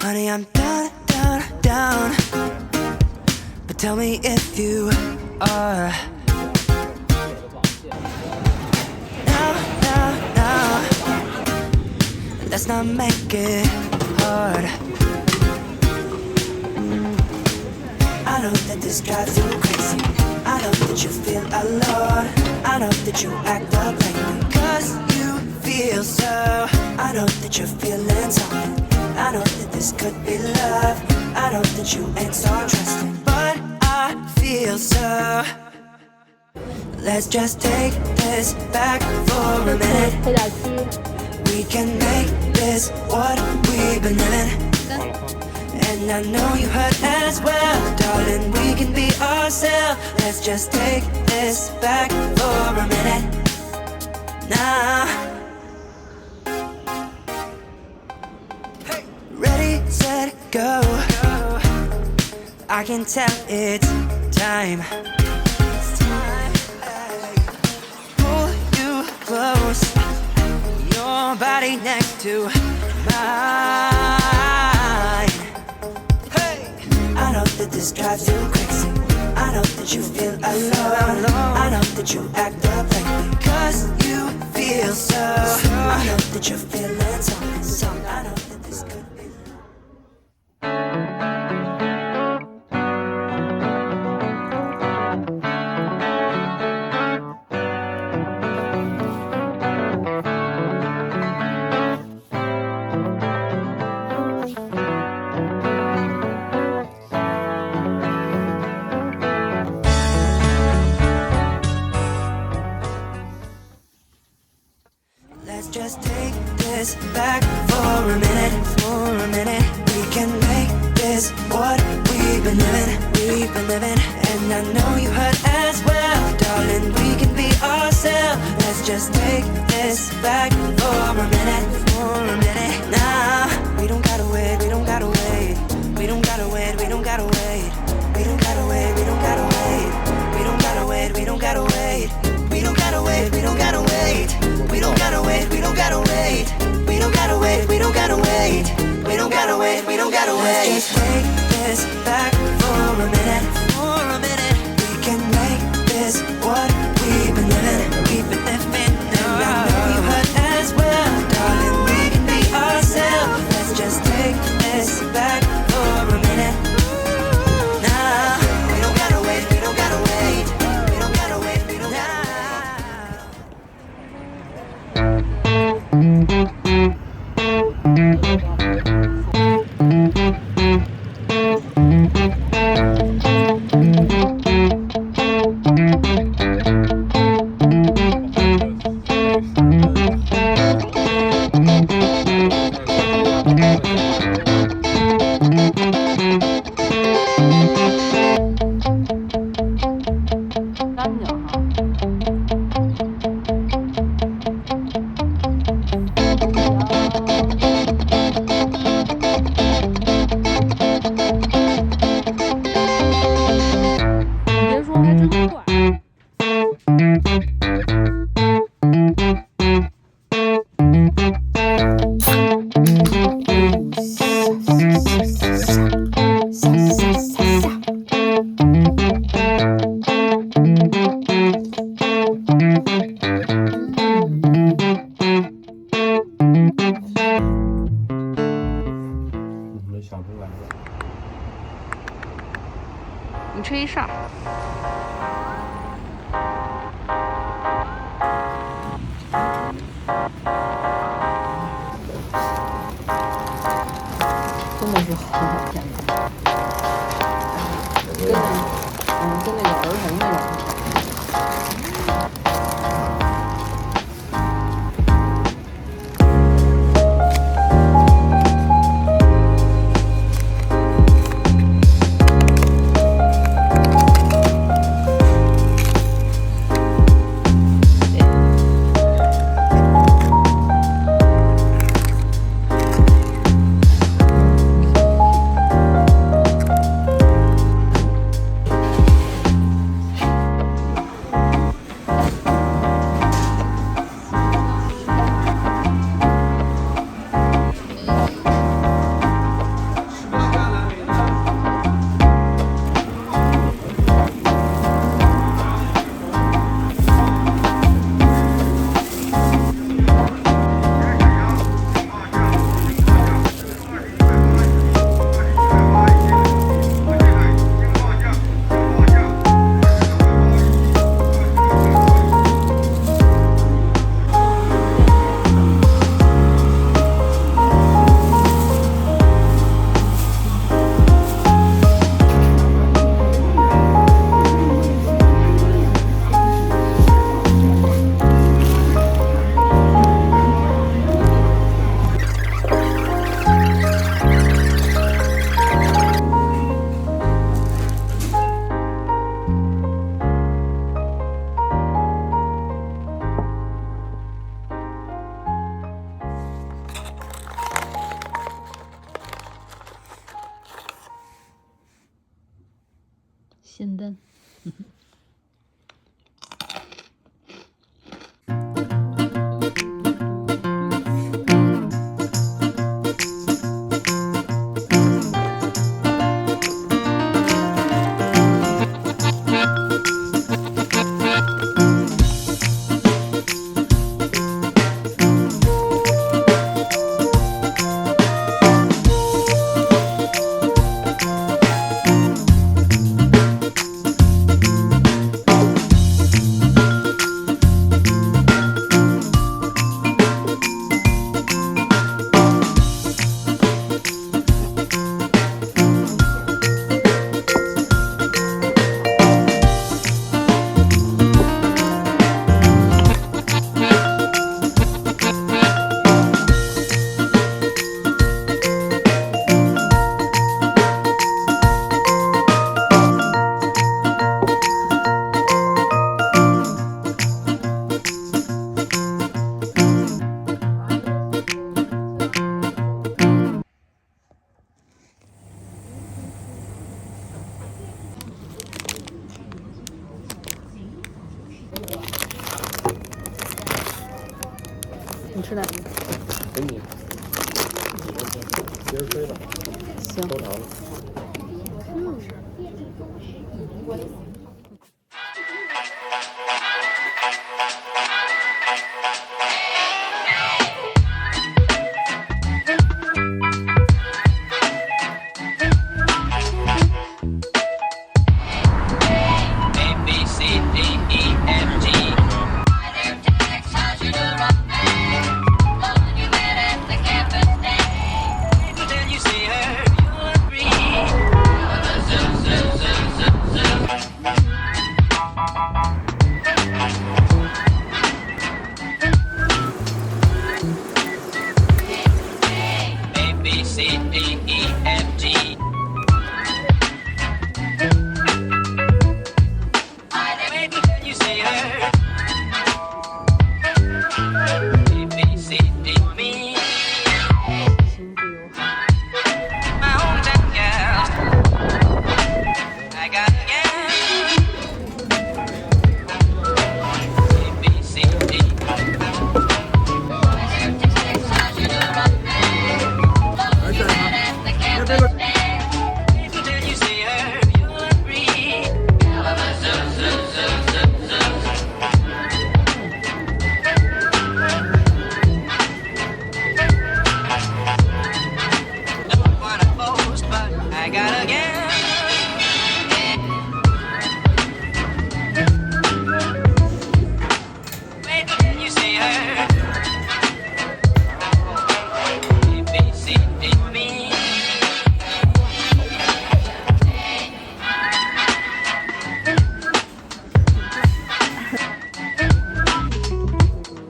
Honey, I'm down, down, down. But tell me if you are. No, let's not make it hard. I know that this drives you crazy. I know that you feel alone. I know that you act up lately 'cause you feel so. I know that you're feeling something. I know that this could be love. I know that you ain't so trusting, but I feel so. Let's just take this back for a minute. We can make this what we've been living. And I know you hurt as well, darling, we can be ourselves. Let's just take this back for a minute. Now, hey. Ready, set, go. I can tell it's time. Pull you close, your body next to mine. Hey, I know that this drives you crazy. I know that you feel alone. I know that you act up lately 'cause you feel so. I know that you're feeling something. I know that this could be. Let's just take this back for a minute, for a minute. We can make this what we've been living, and I know you hurt as well, darling, we can be ourselves. Let's just take this back for a minute, now. We don't gotta wait, we don't gotta wait, we don't gotta wait, we don't gotta wait, we don't gotta wait, we don't gotta wait, we don't gotta wait, we don't gotta wait, we don't gotta wait, we don't gotta wait. We don't gotta wait, we don't gotta wait. We don't gotta wait, we don't gotta wait. We don't gotta wait, we don't gotta wait. Let's just take this back for a minute, for a minute. We can make this what we've been living, we've been living. And I know you hurt as well, darling, we can be ourselves. Let's just take this back for a minute. Nah, we don't gotta wait, we don't gotta wait. We don't gotta wait, we don't gotta wait. 你吹一哨。真的是好好天气，跟那个儿童那种。仙丹。你吃哪个？给你。接着吹吧。行。都尝了。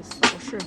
扫视。